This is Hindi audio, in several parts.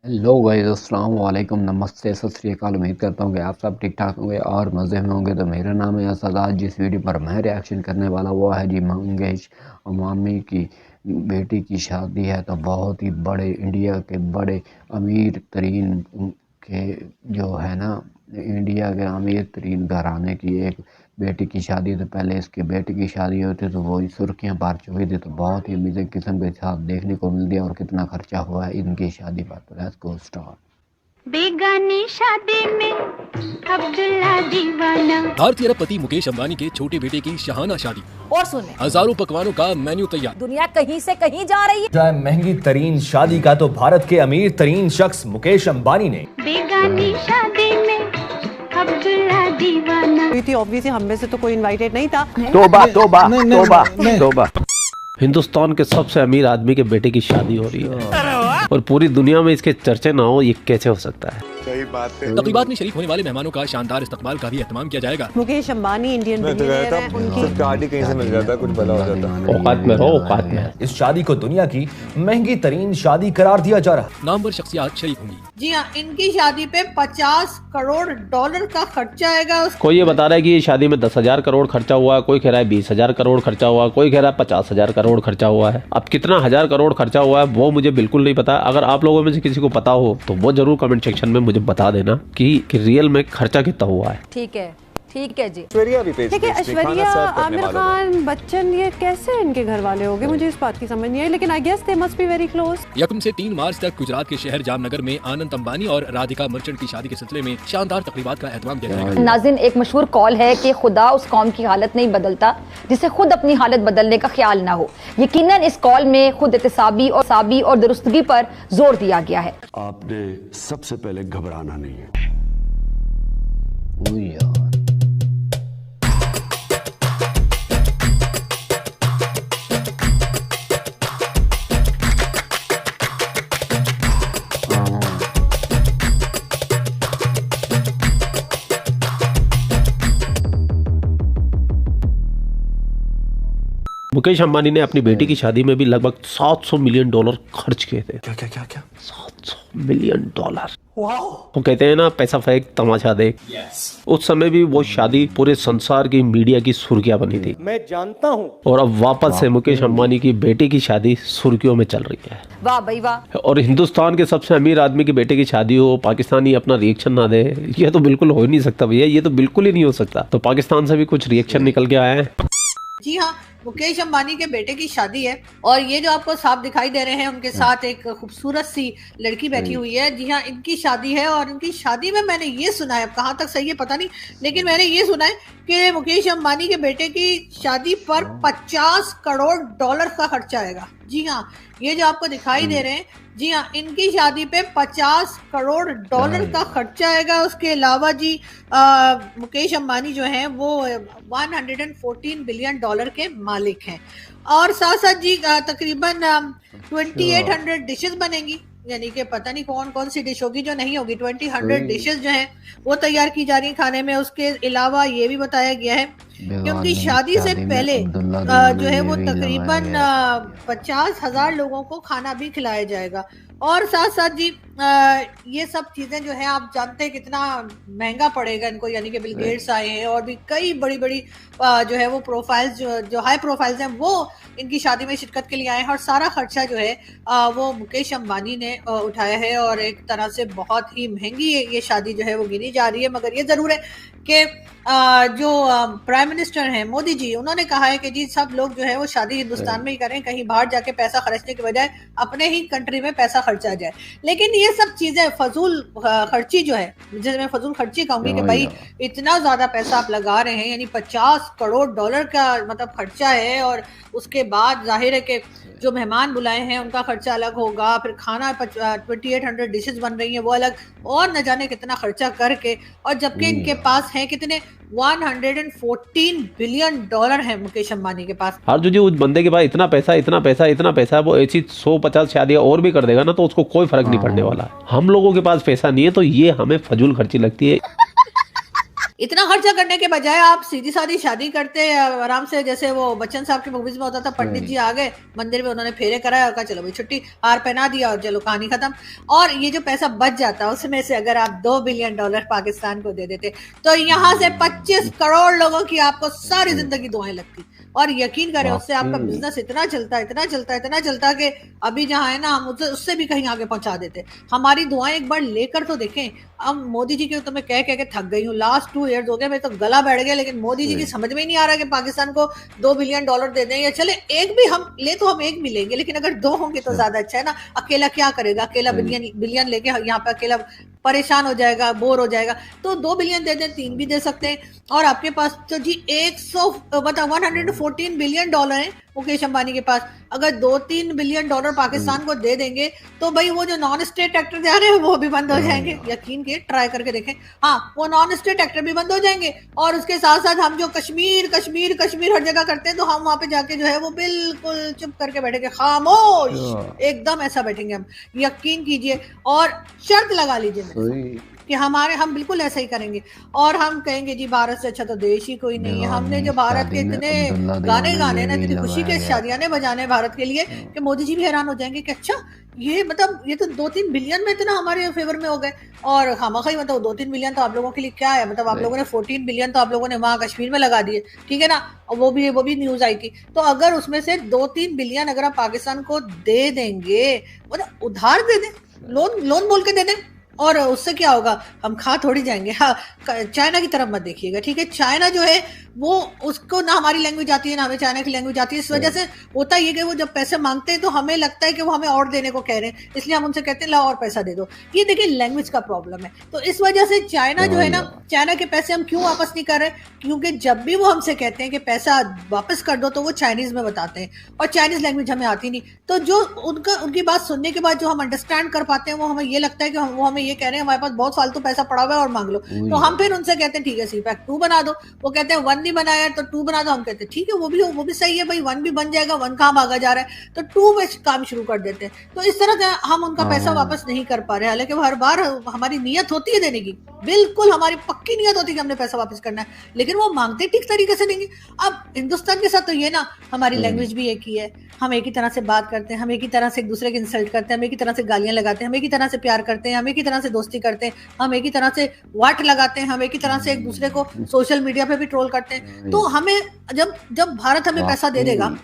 हेलो गाइस, अस्सलाम वालेकुम, नमस्ते, सत श्री अकाल। उम्मीद करता हूँ कि आप सब ठीक ठाक होंगे और मज़े में होंगे। तो मेरा नाम है असद। आज जिस वीडियो पर मैं रिएक्शन करने वाला वो है जी मंगेश अमानी की बेटी की शादी है। तो बहुत ही बड़े इंडिया के बड़े अमीर तरीन के जो है ना, इंडिया के अमीर तरीन घराने की एक बेटी की शादी। तो पहले इसके बेटी की शादी हुई थी तो वो सुर्खियाँ पार चुकी थी। तो बहुत ही अमेजिंग किस्म के साथ देखने को मिल दिया और कितना खर्चा हुआ है इनकी शादी पर। तो लेट्स गो स्टार्ट। बेगानी शादी में अब्दुल्ला दीवाना। भारतीय अरबपति मुकेश अंबानी के छोटे बेटे की शहाना शादी और सुने हजारों पकवानों का मेन्यू तैयार। दुनिया कहीं से कहीं जा रही है। जाए महंगी तरीन शादी का तो भारत के अमीर तरीन शख्स मुकेश अंबानी ने बेगानी शादी में अब्दुल्ला दीवाना। थी ऑब्वियसली हम में से तो कोई इनवाइटेड नहीं था। तोबा तोबा तोबा तोबा। हिंदुस्तान के सबसे अमीर आदमी के बेटे की शादी हो रही है और पूरी दुनिया में इसके चर्चे ना हो, ये कैसे हो सकता है? सही बात है। तकरीबात में शरीक होने वाले मेहमानों का शानदार इस्तकबाल का भी एहतमाम किया जाएगा। मुकेश अंबानी इंडियन बिलियनियर हैं, उनकी गाड़ी कहीं से मिल जाता, कुछ भला हो जाता। औकात में रहो, औकात में। इस शादी को दुनिया की महंगी तरीन शादी करार दिया जा रहा है। नामवर शख्सियात शरीक होंगी। जी हाँ, इनकी शादी पे 50 करोड़ डॉलर का खर्चा आएगा। कोई ये बता रहा है कि ये शादी में 10,000 करोड़ खर्चा हुआ है, कोई कह रहा है 20,000 करोड़ खर्चा हुआ है, कोई कह रहा है 50,000 करोड़ खर्चा हुआ है। अब कितना हजार करोड़ खर्चा हुआ है वो मुझे बिल्कुल नहीं पता। अगर आप लोगों में से किसी को पता हो तो वो जरूर कमेंट सेक्शन में मुझे बता देना कि रियल में खर्चा कितना हुआ है। ठीक है जी। ऐश्वर्या भी पेज ठीक है। पे ऐश्वर्या, खाना सर्व करने आमिर वालों में। खान, बच्चन, ये कैसे इनके घर वाले हो गए, मुझे इस बात की समझ नहीं आई। लेकिन I guess they must be very close. 1 से 3 मार्च तक गुजरात के शहर जामनगर में आनंद अंबानी और राधिका मर्चेंट की शादी के सिलसिले में शानदार तकरीबात का एहतमाम किया जाएगा। नाज़रीन, एक मशहूर कॉल है कि खुदा उस कौम की हालत नहीं बदलता जिसे खुद अपनी हालत बदलने का ख्याल ना हो। यकीनन इस कॉल में खुद एहतसाबी और दुरुस्तगी पर जोर दिया गया है। आपने सबसे पहले घबराना नहीं है। ओ यार, मुकेश अंबानी ने अपनी बेटी की शादी में भी लगभग 700 मिलियन डॉलर खर्च किए थे। क्या क्या क्या क्या? 700 मिलियन डॉलर। वो कहते हैं ना, पैसा फेंक तमाशा देख। उस समय भी वो शादी पूरे संसार की मीडिया की सुर्खियां बनी थी। मैं जानता हूँ। और अब वापस से मुकेश अंबानी की बेटी की शादी सुर्खियों में चल रही है। वाह भाई वाह। और हिंदुस्तान के सबसे अमीर आदमी की बेटे की शादी हो, पाकिस्तानी अपना रिएक्शन ना दे, ये तो बिल्कुल हो ही नहीं सकता भैया। ये तो बिल्कुल ही नहीं हो सकता। तो पाकिस्तान से भी कुछ रिएक्शन निकल के आए हैं। जी हाँ, मुकेश अंबानी के बेटे की शादी है और ये जो आपको साफ दिखाई दे रहे हैं उनके साथ एक खूबसूरत सी लड़की बैठी हुई है। जी हाँ, इनकी शादी है और इनकी शादी में मैंने ये सुना है, अब कहाँ तक सही है पता नहीं, लेकिन मैंने ये सुना है कि मुकेश अंबानी के बेटे की शादी पर 50 करोड़ डॉलर का खर्चा आएगा। जी हाँ, ये जो आपको दिखाई दे रहे हैं, जी हाँ, इनकी शादी पे 50 करोड़ डॉलर का खर्चा आएगा। उसके अलावा जी मुकेश अंबानी जो हैं वो 114 बिलियन डॉलर के मालिक हैं और साथ साथ जी तकरीबन 2800 डिशेस बनेंगी, यानी कि पता नहीं कौन कौन सी डिश होगी जो नहीं होगी। 200 डिशेस जो हैं वो तैयार की जा रही हैं खाने में। उसके अलावा ये भी बताया गया है कि उनकी शादी से पहले जो है वो तकरीबन 50,000 लोगों को खाना भी खिलाया जाएगा। और साथ साथ जी ये सब चीजें जो है आप जानते हैं कितना महंगा पड़ेगा इनको, यानी कि बिल गेट्स आए हैं और भी कई बड़ी बड़ी जो है वो प्रोफाइल्स जो हाई प्रोफाइल्स हैं वो इनकी शादी में शिरकत के लिए आए हैं और सारा खर्चा जो है वो मुकेश अंबानी ने उठाया है और एक तरह से बहुत ही महंगी ये शादी जो है वो गिनी जा रही है। मगर ये जरूर है कि जो प्राइम मिनिस्टर हैं मोदी जी, उन्होंने कहा है कि जी सब लोग जो है वो शादी हिंदुस्तान में ही करें, कहीं बाहर जाके पैसा खर्चने के बजाय अपने ही कंट्री में पैसा खर्चा जाए। लेकिन ये सब चीजें फजूल खर्ची जो है, जिसे मैं फजूल खर्ची कहूंगी कि भाई इतना ज्यादा पैसा आप लगा रहे हैं, यानी 50 करोड़ डॉलर का मतलब खर्चा है और उसके बाद जाहिर है कि जो मेहमान बुलाए हैं उनका खर्चा अलग होगा, फिर खाना 2800 डिशेस बन रही हैं वो अलग, और न जाने कितना खर्चा करके, और जबकि इनके पास है कितने 114 बिलियन डॉलर है मुकेश अंबानी के पास। और जो उस बंदे के पास इतना पैसा वो ऐसी 150 शादियां और भी कर देगा ना तो उसको कोई फर्क नहीं पड़ने वाला। हम लोगों के पास पैसा नहीं है तो ये हमें फजूल खर्ची लगती है। इतना खर्चा करने के बजाय आप सीधी सादी शादी करते आराम से, जैसे वो बच्चन साहब की मूवीज में होता था, पंडित जी आ गए मंदिर में, उन्होंने फेरे कराया और कहा चलो भाई छुट्टी, हार पहना दिया और चलो कहानी खत्म। और ये जो पैसा बच जाता उसमें से अगर आप $2 बिलियन पाकिस्तान को दे देते तो यहाँ से 25 करोड़ लोगों की आपको सारी जिंदगी दुआएं लगती। और यकीन करें उससे आपका बिजनेस इतना चलता कि अभी जहाँ है ना हम उससे भी कहीं आगे पहुंचा देते। हमारी दुआएं एक बार लेकर तो देखें। अब मोदी जी के तो मैं कह के थक गई हूँ, लास्ट 2 ईयर्स हो गए, मैं तो गला बैठ गया, लेकिन मोदी जी की समझ में ही नहीं आ रहा कि पाकिस्तान को $2 बिलियन दे दें, या चले एक भी हम ले तो हम एक भी लेंगे, लेकिन अगर 2 होंगे तो ज्यादा अच्छा है ना। अकेला क्या करेगा, अकेला बिलियन लेके यहाँ पे अकेला परेशान हो जाएगा, बोर हो जाएगा। तो 2 बिलियन दे दें, 3 भी दे सकते हैं। और आपके पास तो जी 114 बिलियन डॉलर है मुकेश अंबानी के पास। अगर 2-3 बिलियन डॉलर पाकिस्तान को दे देंगे तो भाई वो जो नॉन स्टेट एक्टर जा रहे हैं वो भी बंद हो जाएंगे। यकीन के ट्राई करके देखें, हाँ वो नॉन स्टेट एक्टर भी बंद हो जाएंगे। और उसके साथ साथ हम जो कश्मीर कश्मीर कश्मीर हर जगह करते हैं, तो हम वहां पे जाके जो है वो बिल्कुल चुप करके बैठेंगे, खामोश एकदम ऐसा बैठेंगे हम, यकीन कीजिए। और शर्त लगा लीजिए कि हम बिल्कुल ऐसा ही करेंगे। और हम कहेंगे जी भारत से अच्छा तो देश ही कोई नहीं है। हमने जो भारत के इतने गाने गाने ना, इतनी खुशी के शादियाने बजाने भारत के लिए, कि मोदी जी भी हैरान हो जाएंगे कि अच्छा ये मतलब ये तो 2-3 बिलियन में इतना हमारे फेवर में हो गए। और खामखा मतलब 2-3 बिलियन तो आप लोगों के लिए क्या है, मतलब आप लोगों ने 14 बिलियन तो आप लोगों ने वहां कश्मीर में लगा दिए, ठीक है ना। और वो भी न्यूज आई थी। तो अगर उसमें से 2-3 बिलियन अगर आप पाकिस्तान को दे देंगे, मतलब उधार दे दें, लोन बोल के दे दें, और उससे क्या होगा, हम खा थोड़ी जाएंगे। हाँ चाइना की तरफ मत देखिएगा, ठीक है। चाइना जो है वो उसको ना हमारी लैंग्वेज आती है ना हमें चाइना की लैंग्वेज आती है। इस वजह से होता ये कि वो जब पैसे मांगते हैं तो हमें लगता है कि वो हमें और देने को कह रहे हैं, इसलिए हम उनसे कहते हैं ला और पैसा दे दो। ये देखिए लैंग्वेज का प्रॉब्लम है। तो इस वजह से चाइना जो है ना, चाइना के पैसे हम क्यों वापस नहीं कर रहे, क्योंकि जब भी वो हमसे कहते हैं कि पैसा वापस कर दो तो वो चाइनीज में बताते हैं, और चाइनीज लैंग्वेज हमें आती नहीं। तो जो उनकी बात सुनने के बाद जो हम अंडरस्टैंड कर पाते हैं, वो हमें ये लगता है कि वो हमें ये कह रहे हैं हमारे पास बहुत फालतू पैसा पड़ा हुआ है और मांग लो। तो हम फिर उनसे कहते हैं ठीक है सी पैक 2 बना दो। वो कहते हैं 1 नहीं बनाया तो 2 बना दो। हम कहते हैं ठीक है वो भी सही है भाई, 1 भी बन जाएगा, 1 कहाँ भागा जा रहा है, तो 2 में काम शुरू कर देते हैं। तो इस तरह से हम उनका पैसा वापस नहीं कर पा रहे। हालांकि हर बार हमारी नीयत होती है देने की, बिल्कुल हमारी पक्की नीयत होती है कि हमने पैसा वापस करना है, लेकिन वो मांगते ठीक तरीके से देंगे। अब हिंदुस्तान के साथ तो ये ना, हमारी लैंग्वेज भी एक ही है, हम एक ही तरह से बात करते हैं, हम एक ही तरह से एक दूसरे की इंसल्ट करते हैं, हम एक ही तरह से गालियां लगाते हैं, हम एक ही तरह से प्यार करते हैं, हम एक ही तरह से दोस्ती करते हैं, हम एक ही तरह से वाट लगाते हैं, हम एक ही तरह से एक दूसरे को सोशल मीडिया पे भी ट्रोल करते हैं। तो हमें जब भारत हमें पैसा दे देगा,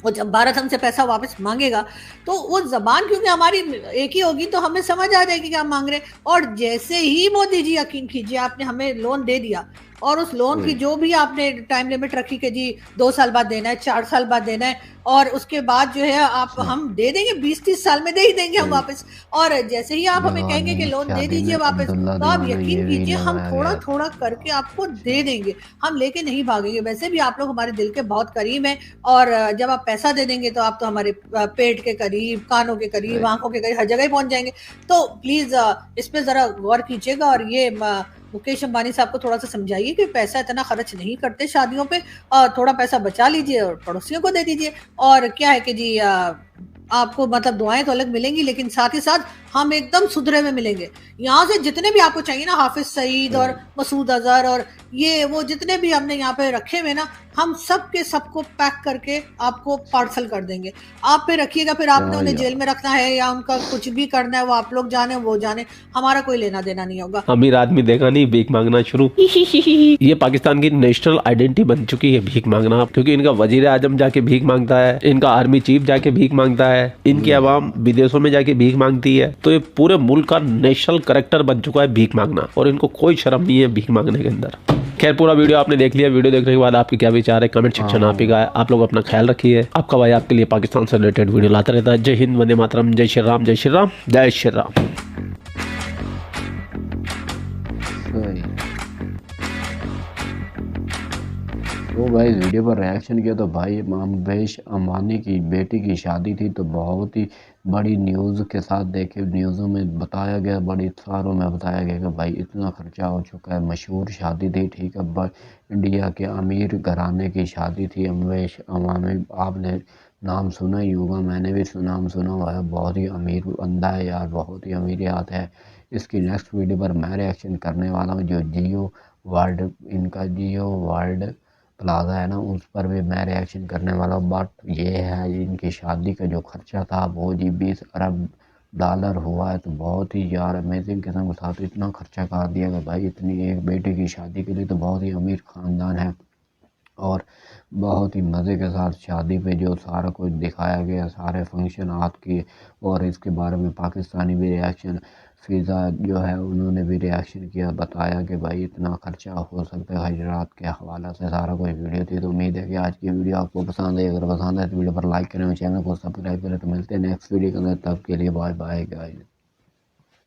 और जब भारत हमसे पैसा वापस मांगेगा, तो वो जबान क्योंकि हमारी एक ही होगी तो हमें समझ आ जाएगी कि हम मांग रहे हैं। और जैसे ही मोदी जी, यकीन कीजिए, आपने हमें लोन दे दिया, और उस लोन की जो भी आपने टाइम लिमिट रखी कि जी 2 साल बाद देना है, 4 साल बाद देना है, और उसके बाद जो है आप हम दे देंगे 20-30 साल में दे ही देंगे हम वापस। और जैसे ही आप हमें कहेंगे कि लोन दे दीजिए वापस, तो आप यकीन कीजिए हम थोड़ा थोड़ा करके आपको दे देंगे, हम लेके नहीं भागेंगे। वैसे भी आप लोग हमारे दिल के बहुत करीब हैं, और जब आप पैसा दे देंगे तो आप तो हमारे पेट के करीब, कानों के करीब, आंखों के करीब, हर जगह ही पहुंच जाएंगे। तो प्लीज इस पे जरा गौर कीजिएगा, और ये मुकेश अंबानी साहब को थोड़ा सा समझाइए कि पैसा इतना खर्च नहीं करते शादियों पे, और थोड़ा पैसा बचा लीजिए और पड़ोसियों को दे दीजिए। और क्या है कि जी आपको मतलब दुआएं तो अलग मिलेंगी, लेकिन साथ ही साथ हम एकदम सुधरे में मिलेंगे। यहाँ से जितने भी आपको चाहिए ना, हाफिज सईद और मसूद अजहर और ये वो जितने भी हमने यहाँ पे रखे हुए ना, हम सब के सबको पैक करके आपको पार्सल कर देंगे। आप पे रखिएगा, फिर आपने उन्हें जेल में रखना है या उनका कुछ भी करना है, वो आप लोग जाने वो जाने, हमारा कोई लेना देना नहीं होगा। अमीर आदमी देखा नहीं, भीख मांगना शुरू। ये पाकिस्तान की नेशनल आइडेंटिटी बन चुकी है भीख मांगना, क्योंकि इनका वजीर आजम जाके भीख मांगता है, इनका आर्मी चीफ जाके भीख मांगता है, इनकी आवाम विदेशों में जाके भीख मांगती है। तो ये पूरे मुल्क का नेशनल कैरेक्टर बन चुका है भीख मांगना, और इनको कोई शर्म नहीं है भीख मांगने के अंदर। खैर पूरा वीडियो आपने देख लिया। वीडियो देखने के बाद आपके क्या विचार है, कमेंट सेक्शन आप ही का है। आप लोग अपना ख्याल रखिए। आपका भाई आपके लिए पाकिस्तान से रिलेटेड वीडियो लाता रहता है। जय हिंद, वंदे मातरम, जय श्री राम, जय श्री राम, जय श्री राम। तो भाई इस वीडियो पर रिएक्शन किया तो भाई मुकेश अंबानी की बेटी की शादी थी, तो बहुत ही बड़ी न्यूज़ के साथ देखे, न्यूज़ों में बताया गया, बड़ी इत्सारों में बताया गया कि भाई इतना खर्चा हो चुका है। मशहूर शादी थी, ठीक है, इंडिया के अमीर घराने की शादी थी। मुकेश अंबानी आपने नाम सुना ही होगा, मैंने भी नाम सुना हुआ है। बहुत ही अमीर बंदा है यार, बहुत ही अमीरियत है। इसकी नेक्स्ट वीडियो पर मैं रिएक्शन करने वाला हूँ। जो जियो वर्ल्ड, इनका जियो वर्ल्ड प्लाजा है ना, उस पर भी मैं रिएक्शन करने वाला हूँ। बट ये है, इनकी शादी का जो खर्चा था वो जी 20 अरब डॉलर हुआ है। तो बहुत ही यार अमेजिंग किस्म के साथ इतना खर्चा कर दिया कि भाई इतनी एक बेटे की शादी के लिए तो बहुत ही अमीर ख़ानदान है। और बहुत ही मज़े के साथ शादी पे जो सारा कुछ दिखाया गया, सारे फंक्शन आपके, और इसके बारे में पाकिस्तानी भी रिएक्शन, फ़िज़ा जो है उन्होंने भी रिएक्शन किया, बताया कि भाई इतना खर्चा हो सकता है हजरात के हवाला से सारा कुछ वीडियो थी। तो उम्मीद है कि आज की वीडियो आपको पसंद है। अगर पसंद है तो वीडियो पर लाइक करें और चैनल को सब्सक्राइब करें। तो मिलते हैं नेक्स्ट वीडियो के अंदर, तब के लिए बाय बाय गाइस।